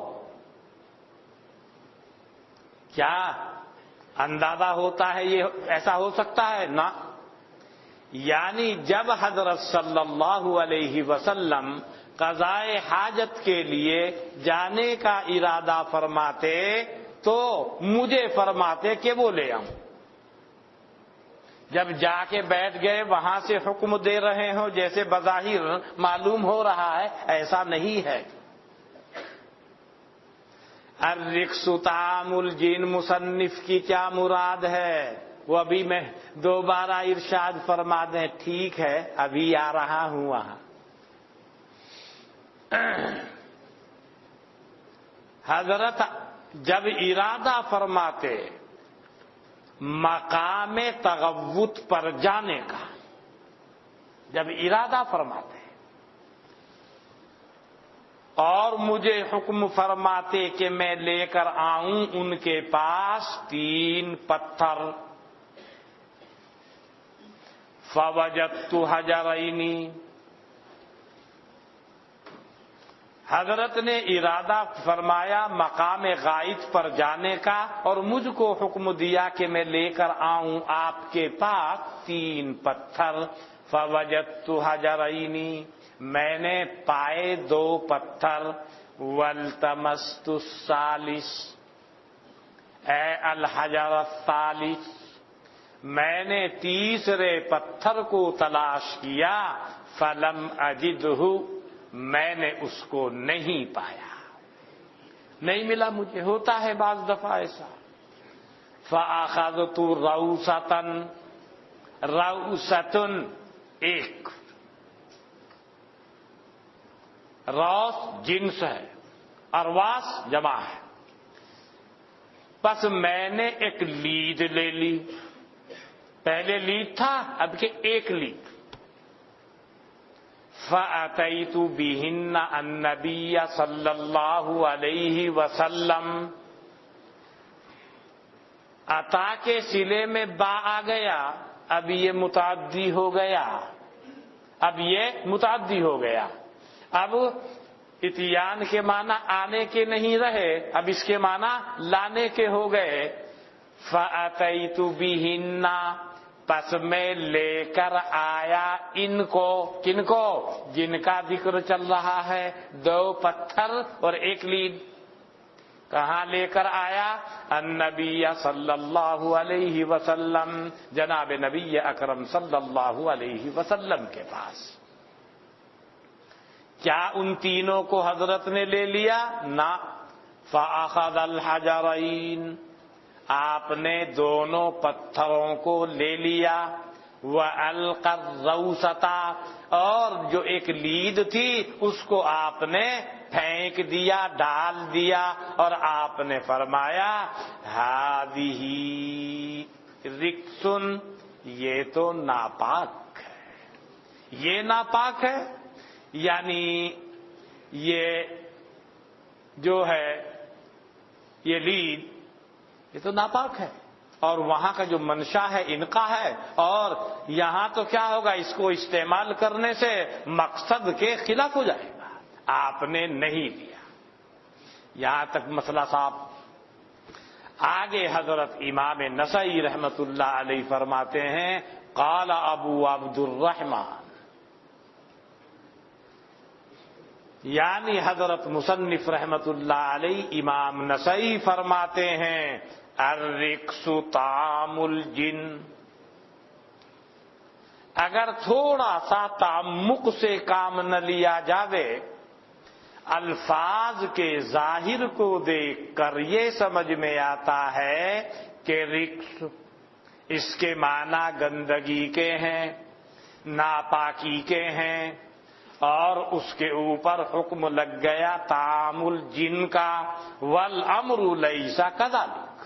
کیا اندازہ ہوتا ہے یہ ایسا ہو سکتا ہے؟ نہ. یعنی جب حضرت صلی اللہ علیہ وسلم قضائے حاجت کے لیے جانے کا ارادہ فرماتے تو مجھے فرماتے کہ وہ لے آؤں. جب جا کے بیٹھ گئے وہاں سے حکم دے رہے ہو جیسے بظاہر معلوم ہو رہا ہے، ایسا نہیں ہے. الرقص طعام الجن مصنف کی کیا مراد ہے وہ ابھی میں دوبارہ ارشاد فرما دیں. ٹھیک ہے ابھی آ رہا ہوں وہاں. حضرت جب ارادہ فرماتے مقام تغوط پر جانے کا، جب ارادہ فرماتے اور مجھے حکم فرماتے کہ میں لے کر آؤں ان کے پاس 3 پتھر، فوجدت حجرین، حضرت نے ارادہ فرمایا مقام غائط پر جانے کا اور مجھ کو حکم دیا کہ میں لے کر آؤں آپ کے پاس 3 پتھر. فوجدت حجرین، میں نے پائے 2 پتھر. والتمست الثالث، اے الحجر الثالث، میں نے تیسرے پتھر کو تلاش کیا. فلم اجدہ، میں نے اس کو نہیں پایا، نہیں ملا مجھے. ہوتا ہے بعض دفعہ ایسا. فاخذت روثۃ، روثۃ ایک، روث جنس ہے، ارواس جمع ہے. بس میں نے ایک لید لے لی، پہلے لید تھا اب کہ ایک لید. فَأَتَيْتُ بِهِنَّ النَّبِيَّ صلی اللہ علیہ وسلم. عطا کے صلے میں با آ گیا، اب یہ متعدی ہو گیا، اب یہ متعدی ہو گیا. اب اتیان کے معنی آنے کے نہیں رہے، اب اس کے معنی لانے کے ہو گئے. فَأَتَيْتُ بِهِنَّ، پس میں لے کر آیا ان کو. کن کو؟ جن کا ذکر چل رہا ہے، 2 پتھر اور 1 لید. کہاں لے کر آیا؟ النبی صلی اللہ علیہ وسلم، جناب نبی اکرم صلی اللہ علیہ وسلم کے پاس. کیا ان تینوں کو حضرت نے لے لیا؟ نہ. فأخذ الحجرین، آپ نے دونوں پتھروں کو لے لیا. وَأَلْقَى الرَّوْثَةَ، اور جو ایک لید تھی اس کو آپ نے پھینک دیا، ڈال دیا، اور آپ نے فرمایا هَذِهِ رِقْصٌ، یہ تو ناپاک ہے، یہ ناپاک ہے. یعنی یہ جو ہے یہ لید یہ تو ناپاک ہے. اور وہاں کا جو منشا ہے انقا ہے، اور یہاں تو کیا ہوگا، اس کو استعمال کرنے سے مقصد کے خلاف ہو جائے گا. آپ نے نہیں دیا. یہاں تک مسئلہ صاحب. آگے حضرت امام نسائی رحمت اللہ علیہ فرماتے ہیں قال ابو عبد الرحمن، یعنی حضرت مصنف رحمت اللہ علیہ امام نسائی فرماتے ہیں الرقص طعام الجن. اگر تھوڑا سا تعمق سے کام نہ لیا جاوے، الفاظ کے ظاہر کو دیکھ کر یہ سمجھ میں آتا ہے کہ رقص اس کے معنی گندگی کے ہیں، ناپاکی کے ہیں، اور اس کے اوپر حکم لگ گیا طعام الجن کا. والامر لیس کذلک.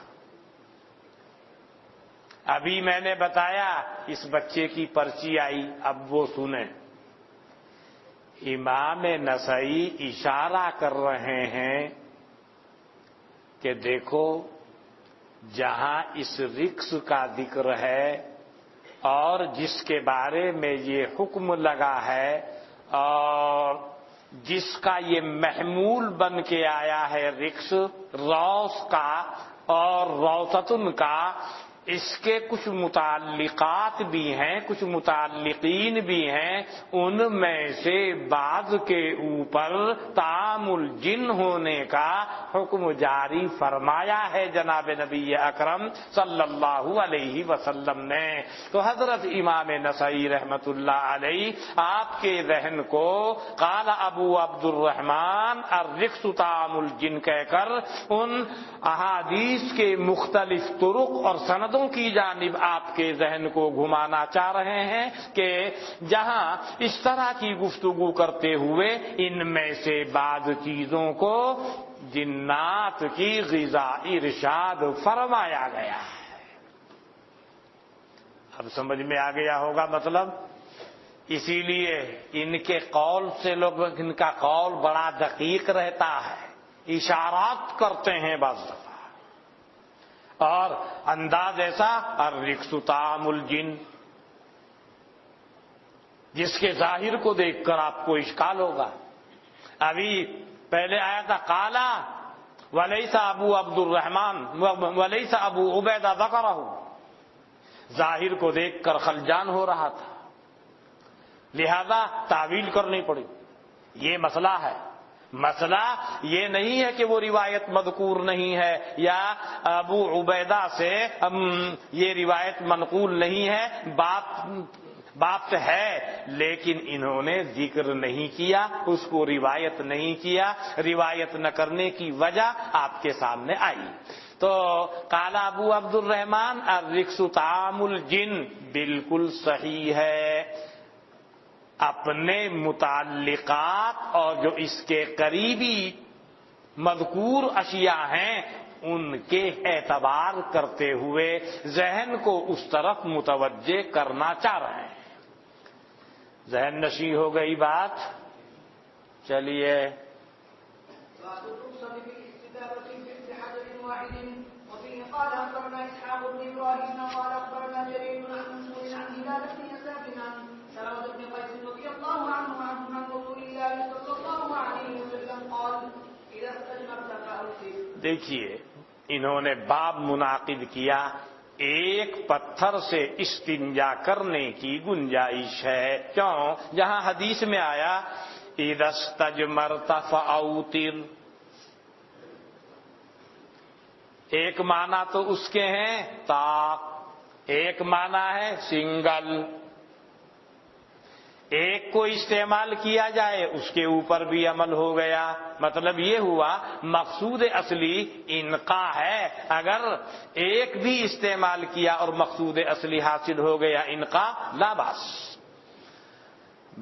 ابھی میں نے بتایا اس بچے کی پرچی آئی، اب وہ سنیں. امام نسائی اشارہ کر رہے ہیں کہ دیکھو جہاں اس رقص کا ذکر ہے اور جس کے بارے میں یہ حکم لگا ہے اور جس کا یہ محمول بن کے آیا ہے رقص، روس کا اور روستن کا، اس کے کچھ متعلقات بھی ہیں، کچھ متعلقین بھی ہیں. ان میں سے بعض کے اوپر طعام الجن ہونے کا حکم جاری فرمایا ہے جناب نبی اکرم صلی اللہ علیہ وسلم نے. تو حضرت امام نسائی رحمت اللہ علیہ آپ کے ذہن کو قال ابو عبد الرحمن الرقص طعام الجن کہہ کر ان احادیث کے مختلف طرق اور سندوں کی جانب آپ کے ذہن کو گھمانا چاہ رہے ہیں کہ جہاں اس طرح کی گفتگو کرتے ہوئے ان میں سے بعض چیزوں کو جنات کی غذا ارشاد فرمایا گیا ہے. اب سمجھ میں آ گیا ہوگا مطلب. اسی لیے ان کے قول سے لوگ، ان کا قول بڑا دقیق رہتا ہے، اشارات کرتے ہیں بعض دفعہ، اور انداز ایسا الرقص طعام الجن جس کے ظاہر کو دیکھ کر آپ کو اشکال ہوگا. ابھی پہلے آیا تھا قالا ولیس ابو عبد الرحمن ولیس ابو عبیدہ ذکرہ، ظاہر کو دیکھ کر خلجان ہو رہا تھا، لہذا تعویل کرنی پڑی. یہ مسئلہ ہے. مسئلہ یہ نہیں ہے کہ وہ روایت مذکور نہیں ہے یا ابو عبیدہ سے یہ روایت منقول نہیں ہے، بات ہے، لیکن انہوں نے ذکر نہیں کیا، اس کو روایت نہیں کیا. روایت نہ کرنے کی وجہ آپ کے سامنے آئی. تو قال ابو عبد الرحمن الرقص طعام الجن بالکل صحیح ہے. اپنے متعلقات اور جو اس کے قریبی مذکور اشیاء ہیں ان کے اعتبار کرتے ہوئے ذہن کو اس طرف متوجہ کرنا چاہ رہے ہیں. ذہن نشی ہو گئی بات. چلیے قال أخبرنا إسحاق بن إبراهيم قال أخبرنا جرير عن منصور عن هلال بن يسار عن سلمة بن قيس رضي الله عنه عن رسول الله صلى الله عليه وسلم قال إذا استجمرت فأوتر. دیکھیے انہوں نے باب منعقد کیا، ایک پتھر سے استنجا کرنے کی گنجائش ہے. کیوں؟ جہاں حدیث میں آیا اذا استجمرت فأوتر، ایک معنی تو اس کے ہیں طاق، ایک معنی ہے سنگل. ایک کو استعمال کیا جائے اس کے اوپر بھی عمل ہو گیا. مطلب یہ ہوا مقصود اصلی انقا ہے. اگر ایک بھی استعمال کیا اور مقصود اصلی حاصل ہو گیا انقا، لا باس.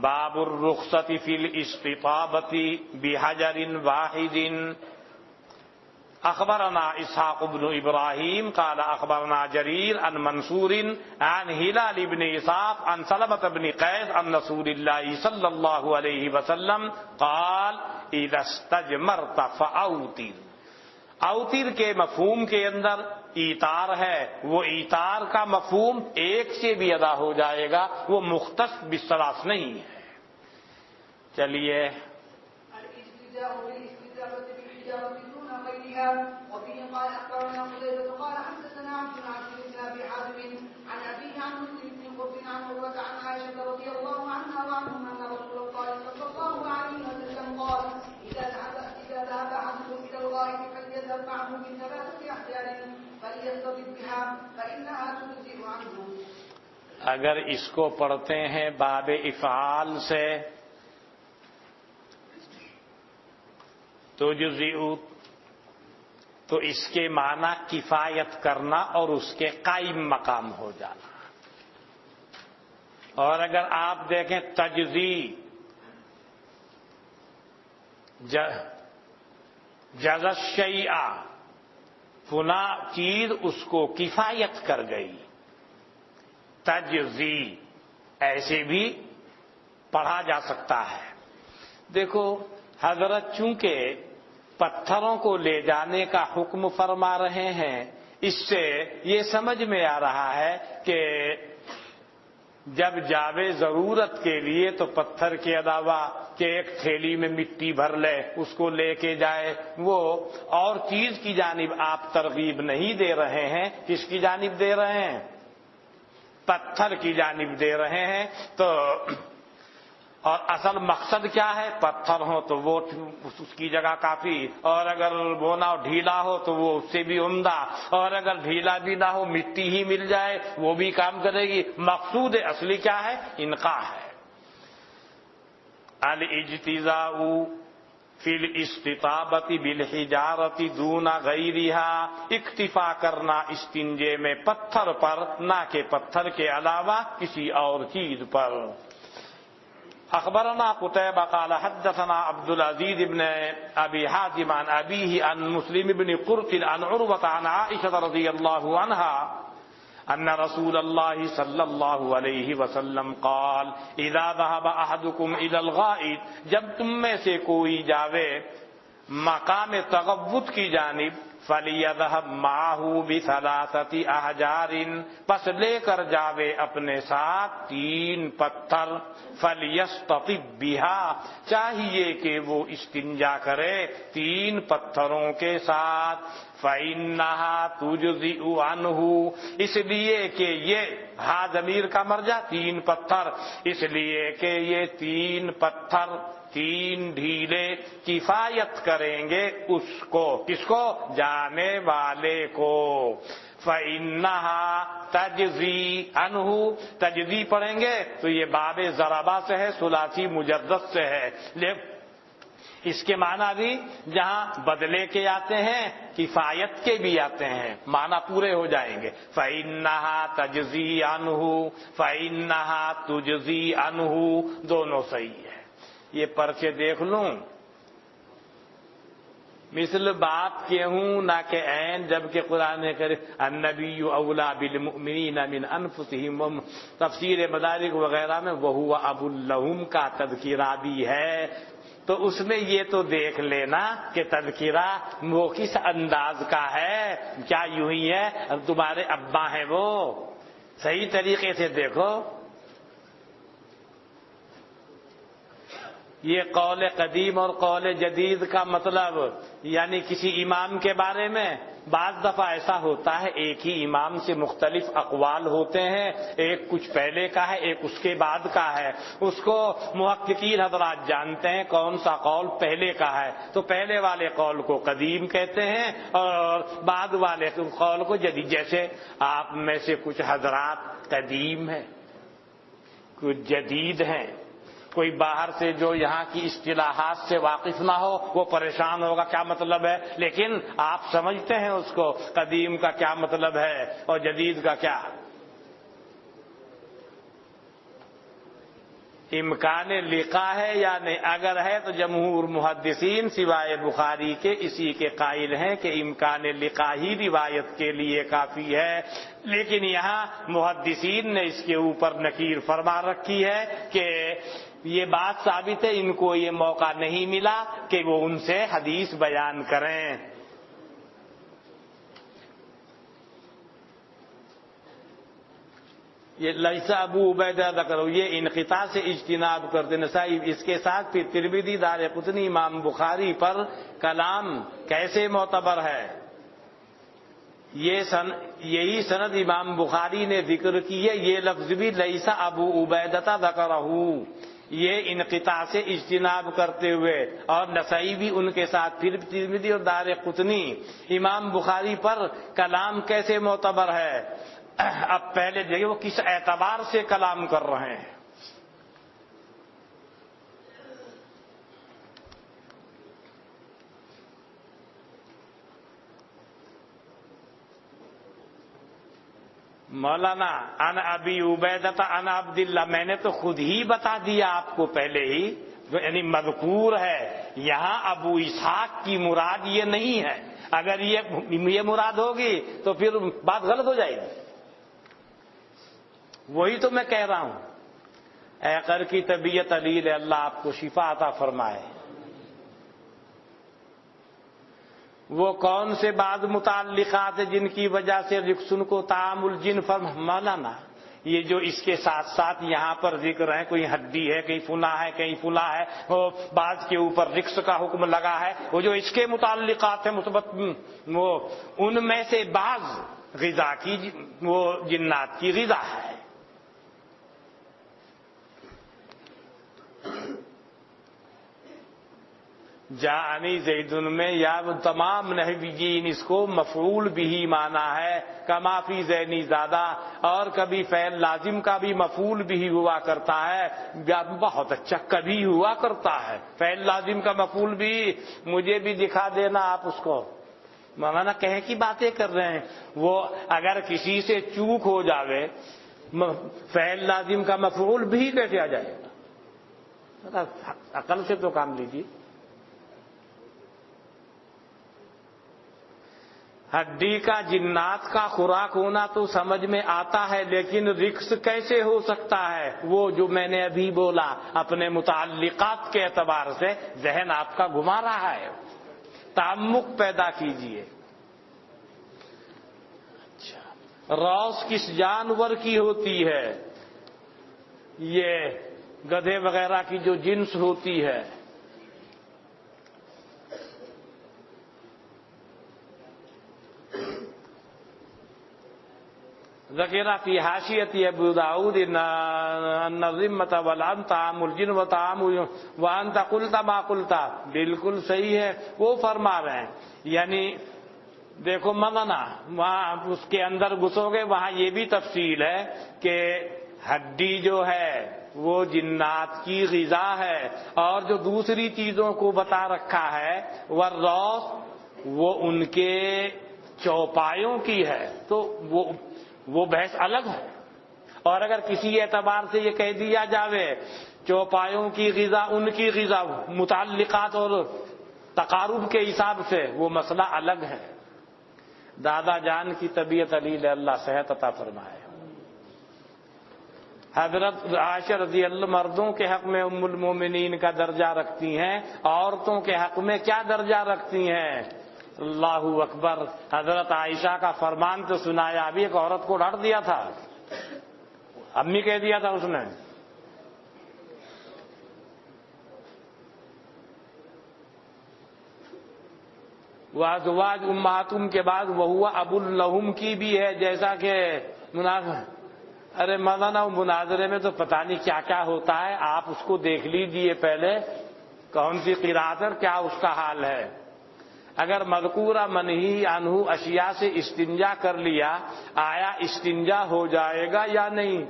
باب الرخصت فی الاستطابۃ بحجر واحد. اخبرنا اسحاق بن ابراہیم قال اخبرنا جریر عن منصور عن ہلال بن اسحاق عن سلمة بن قیس عن رسول اللہ صلی اللہ علیہ وسلم قال اذا استجمرت فاوتر. اوتر کے مفہوم کے اندر ایتار ہے وہ ایتار کا مفہوم ایک سے بھی ادا ہو جائے گا، وہ مختص بالثلاث نہیں ہے۔ چلیے الاستجابة بالاستجابة بالإجابة دون غيرها. وفيه قال أخبرنا قتيبة قال حدثنا عبد العزيز بن أبي حازم عن أبيه عن مسلم بن قرب عن عروة عن عائشة رضي الله عنها وعنهم أن رسول الله صلى الله عليه وسلم قال إذا ذهب أحدكم إلى الغائط فليذهب معه بثلاثة أحجار فليستطب بها فإنها تجزئ عنه. اگر اس کو پڑھتے ہیں باب افعال سے تو اس کے معنی کفایت کرنا اور اس کے قائم مقام ہو جانا۔ اور اگر آپ دیکھیں تجزی جز الشیء، فلاں چیز اس کو کفایت کر گئی، تجزی ایسے بھی پڑھا جا سکتا ہے۔ دیکھو حضرت چونکہ پتھروں کو لے جانے کا حکم فرما رہے ہیں، اس سے یہ سمجھ میں آ رہا ہے کہ جب جاوے ضرورت کے لیے تو پتھر کے علاوہ کہ ایک تھیلی میں مٹی بھر لے اس کو لے کے جائے، وہ اور چیز کی جانب آپ ترغیب نہیں دے رہے ہیں، کس کی جانب دے رہے ہیں؟ پتھر کی جانب دے رہے ہیں۔ تو اور اصل مقصد کیا ہے؟ پتھر ہو تو وہ اس کی جگہ کافی، اور اگر وہ نہ ہو ڈھیلا ہو تو وہ اس سے بھی عمدہ، اور اگر ڈھیلا بھی نہ ہو مٹی ہی مل جائے وہ بھی کام کرے گی۔ مقصود اصلی کیا ہے؟ انقاء ہے۔ الاجتزاء فی الاستطابۃ بالحجارۃ دون غیرہا، اکتفا کرنا استنجے میں پتھر پر، نہ کہ پتھر کے علاوہ کسی اور چیز پر۔ اخبرنا قتيبة قال حدثنا عبد العزيز بن ابي حازم عن ابيه عن مسلم بن قرط عن عروة عن عائشة رضي الله عنها ان رسول الله صلى الله عليه وسلم قال اذا ذهب احدكم الى الغائط، جب تم میں سے کوئی جاوے مقام تغوط کی جانب، فَلْيَذْهَبْ مَعَهُ بِثَلَاثَةِ أَحْجَارٍ، پس لے کر جاوے اپنے ساتھ 3 پتھر، فَلْيَسْتَطِبْ بِهَا، چاہیے کہ وہ استنجا کرے 3 پتھروں کے ساتھ، فَإِنَّهَا تُجْزِئُ عَنْهُ، اس لیے کہ یہ ہا ضمیر کا مرجع 3 پتھر، اس لیے کہ یہ 3 پتھر 3 ڈھیلے کفایت کریں گے اس کو، کس کو؟ جانے والے کو۔ فَإِنَّهَا تَجْزِي عَنْهُ، تجزی پڑھیں گے تو یہ باب ضربہ سے ہے، ثلاثی مجدد سے ہے، اس کے معنی بھی جہاں بدلے کے آتے ہیں کفایت کے بھی آتے ہیں، معنی پورے ہو جائیں گے۔ فَإِنَّهَا تَجْزِي عَنْهُ فَإِنَّهَا تُجْزِي عَنْهُ، دونوں صحیح ہے۔ یہ پرچے دیکھ لوں، مثل بات کہ ہوں نہ کہ عین، جبکہ قرآن کرے النبی اولا بالمؤمنین من انفسہم، تفسیر مدارک وغیرہ میں وہو ابو لہم کا تذکرہ بھی ہے، تو اس میں یہ تو دیکھ لینا کہ تذکرہ وہ کس انداز کا ہے، کیا یوں ہی ہے اب تمہارے ابا ہیں وہ، صحیح طریقے سے دیکھو۔ یہ قول قدیم اور قول جدید کا مطلب، یعنی کسی امام کے بارے میں بعض دفعہ ایسا ہوتا ہے ایک ہی امام سے مختلف اقوال ہوتے ہیں، ایک کچھ پہلے کا ہے ایک اس کے بعد کا ہے، اس کو محققین حضرات جانتے ہیں کون سا قول پہلے کا ہے، تو پہلے والے قول کو قدیم کہتے ہیں اور بعد والے قول کو جدید۔ جیسے آپ میں سے کچھ حضرات قدیم ہیں، کچھ جدید ہیں، کوئی باہر سے جو یہاں کی اصطلاحات سے واقف نہ ہو وہ پریشان ہوگا کیا مطلب ہے، لیکن آپ سمجھتے ہیں اس کو، قدیم کا کیا مطلب ہے اور جدید کا کیا۔ امکان لقا ہے یا نہیں؟ اگر ہے تو جمہور محدثین سوائے بخاری کے اسی کے قائل ہیں کہ امکان لقا ہی روایت کے لیے کافی ہے، لیکن یہاں محدثین نے اس کے اوپر نکیر فرما رکھی ہے کہ یہ بات ثابت ہے ان کو یہ موقع نہیں ملا کہ وہ ان سے حدیث بیان کریں۔ یہ لیسا ابو عبیدہ ذکر، یہ انقطاع سے اجتناب کرتے نسائی۔ اس کے ساتھ پھر ترمذی، دارقطنی، امام بخاری پر کلام کیسے معتبر ہے؟ یہی سند امام بخاری نے ذکر کی ہے، یہ لفظ بھی لیسا ابو عبیدہ ذکرہ، یہ انقطاع سے اجتناب کرتے ہوئے، اور نسائی بھی ان کے ساتھ، پھر ترمذی اور دارقطنی۔ امام بخاری پر کلام کیسے معتبر ہے؟ اب پہلے دیکھیں وہ کس اعتبار سے کلام کر رہے ہیں۔ مولانا ان ابی عبیدہ ان عبداللہ، میں نے تو خود ہی بتا دیا آپ کو پہلے ہی، یعنی مذکور ہے یہاں ابو اسحاق کی مراد یہ نہیں ہے۔ اگر یہ مراد ہوگی تو پھر بات غلط ہو جائے گی۔ وہی تو میں کہہ رہا ہوں، اے قر کی طبیعت علیل، اللہ آپ کو شفا عطا فرمائے۔ وہ کون سے بعض متعلقات ہیں جن کی وجہ سے رکسن کو تعامل جن مولانا، یہ جو اس کے ساتھ ساتھ یہاں پر ذکر ہے، کوئی ہڈی ہے، کہیں فلاں ہے، کہیں فلاں ہے، وہ بعض کے اوپر رکس کا حکم لگا ہے، وہ جو اس کے متعلقات ہیں مثبت، وہ ان میں سے بعض غذا کی، وہ جنات کی غذا ہے۔ جاءنی زیدن میں یا تمام نحویین اس کو مفعول بھی مانا ہے، کما فی ذہنی زیادہ، اور کبھی فعل لازم کا بھی مفعول بھی ہوا کرتا ہے، بہت اچھا کبھی ہوا کرتا ہے فعل لازم کا مفعول بھی۔ مجھے بھی دکھا دینا آپ اس کو، مولانا کہیں کی باتیں کر رہے ہیں، وہ اگر کسی سے چوک ہو جاوے فعل لازم کا مفعول بھی کیسے آ جائے گا؟ عقل سے تو کام لیجیے۔ ہڈی کا جنات کا خوراک ہونا تو سمجھ میں آتا ہے، لیکن رکس کیسے ہو سکتا ہے؟ وہ جو میں نے ابھی بولا، اپنے متعلقات کے اعتبار سے ذہن آپ کا گھما رہا ہے، تعمق پیدا کیجئے۔ اچھا، روس کس جانور کی ہوتی ہے؟ یہ گدھے وغیرہ کی جو جنس ہوتی ہے۔ ذکر فی حاشیۃ ابو داؤد ان الذمۃ والعن طعام الجن وطعام وانت قلت ما قلت، بالکل صحیح ہے، وہ فرما رہے ہیں، یعنی دیکھو مولانا وہاں اس کے اندر گھسو گے وہاں یہ بھی تفصیل ہے کہ ہڈی جو ہے وہ جنات کی غذا ہے، اور جو دوسری چیزوں کو بتا رکھا ہے والروث وہ ان کے چوپایوں کی ہے، تو وہ بحث الگ ہے۔ اور اگر کسی اعتبار سے یہ کہہ دیا جاوے چوپایوں کی غذا ان کی غذا، متعلقات اور تقارب کے حساب سے وہ مسئلہ الگ ہے۔ دادا جان کی طبیعت علیل، اللہ صحت عطا فرمائے۔ حضرت عائشہ رضی اللہ مردوں کے حق میں ام المومنین کا درجہ رکھتی ہیں، عورتوں کے حق میں کیا درجہ رکھتی ہیں؟ اللہ اکبر۔ حضرت عائشہ کا فرمان تو سنایا، ابھی ایک عورت کو ڈانٹ دیا تھا، امی کہہ دیا تھا اس نے، وازواج امہاتم کے بعد وہو ابو لہم کی بھی ہے، جیسا کہ ارے مولانا مناظرے میں تو پتہ نہیں کیا کیا ہوتا ہے، آپ اس کو دیکھ لیجئے پہلے کون سی قرات اور کیا اس کا حال ہے۔ اگر مذکورہ منہی عنہ اشیاء سے استنجا کر لیا، آیا استنجا ہو جائے گا یا نہیں؟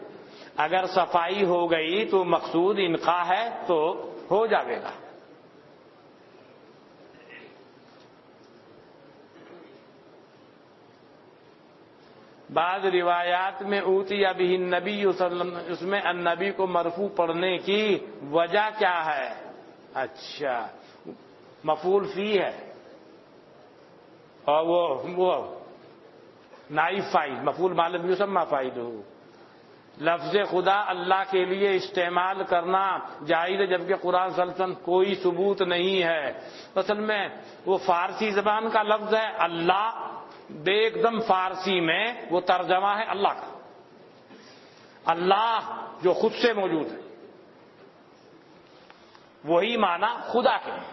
اگر صفائی ہو گئی تو مقصود انقاء ہے تو ہو جائے گا۔ بعض روایات میں اوتی بہ النبی صلی اللہ علیہ وسلم، اس میں النبی کو مرفوع پڑھنے کی وجہ کیا ہے؟ اچھا، مفعول فی ہے، اور وہ نائب فاعل، مفعول معلوم یسمى فاعلہ۔ لفظ خدا اللہ کے لیے استعمال کرنا جائز ہے، جبکہ قرآن صلی اللہ علیہ وسلم کوئی ثبوت نہیں ہے۔ اصل میں وہ فارسی زبان کا لفظ ہے اللہ، ایک دم فارسی میں وہ ترجمہ ہے اللہ کا۔ اللہ جو خود سے موجود ہے، وہی معنی خدا کے ہیں۔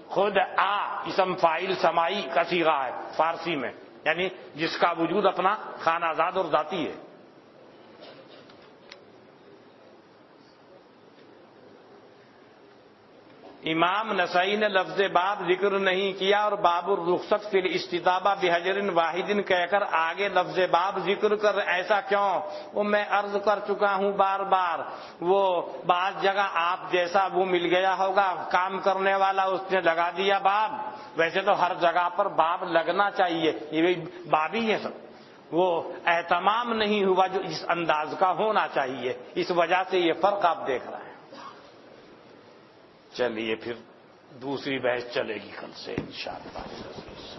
خود اسم فاعل سمائی کا صیغہ ہے فارسی میں، یعنی جس کا وجود اپنا خانہ زاد اور ذاتی ہے۔ امام نسائی نے لفظ باب ذکر نہیں کیا اور باب الرخصت فی الاستطابہ بحجر واحد کہہ کر آگے لفظ باب ذکر کر، ایسا کیوں؟ وہ میں عرض کر چکا ہوں بار بار، وہ بعض جگہ آپ جیسا وہ مل گیا ہوگا کام کرنے والا، اس نے لگا دیا باب۔ ویسے تو ہر جگہ پر باب لگنا چاہیے، یہ باب ہی ہے سب، وہ اہتمام نہیں ہوا جو اس انداز کا ہونا چاہیے، اس وجہ سے یہ فرق آپ دیکھ رہے ہیں۔ چلیے پھر دوسری بحث چلے گی کل سے انشاءاللہ۔